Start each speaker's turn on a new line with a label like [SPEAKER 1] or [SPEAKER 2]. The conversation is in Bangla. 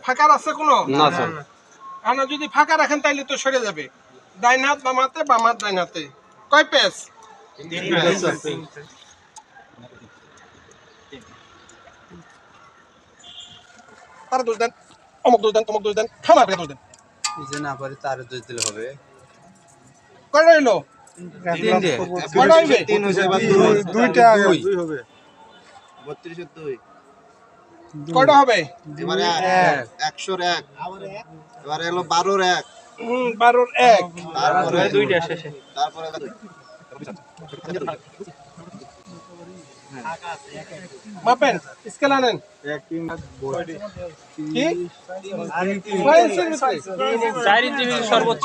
[SPEAKER 1] ফাঁকা আছে কোনো
[SPEAKER 2] না স্যার।
[SPEAKER 1] আর যদি ফাঁকা রাখেন তাইলে তো সরে যাবে। ডাইন হাত বাম হাতে, বাম হাত ডাইন হাতে। কয় পেস? তার দোষ দেন, অমুক দোষ দেন, তমুক দোষ দেন, খানা করে দোষ দেন।
[SPEAKER 3] যে না পারে তার দোষ দিলে হবে।
[SPEAKER 1] কয়টা হইলো?
[SPEAKER 3] তিনটে।
[SPEAKER 1] কয়টা হইবে?
[SPEAKER 3] তিন হইছে বা
[SPEAKER 1] দুইটা
[SPEAKER 3] দুই হবে। 32 এর 2।
[SPEAKER 1] কয়টা হবে?
[SPEAKER 3] এবারে 100 এর 1। এবারে হলো 12 এর 1।
[SPEAKER 1] 12 1।
[SPEAKER 3] তারপরে দুইটা শেষে। তারপরে 2।
[SPEAKER 1] মাপেন, স্কেল আনেন।
[SPEAKER 3] 1 3
[SPEAKER 1] কি?
[SPEAKER 4] 4 ইঞ্চি সর্বোচ্চ।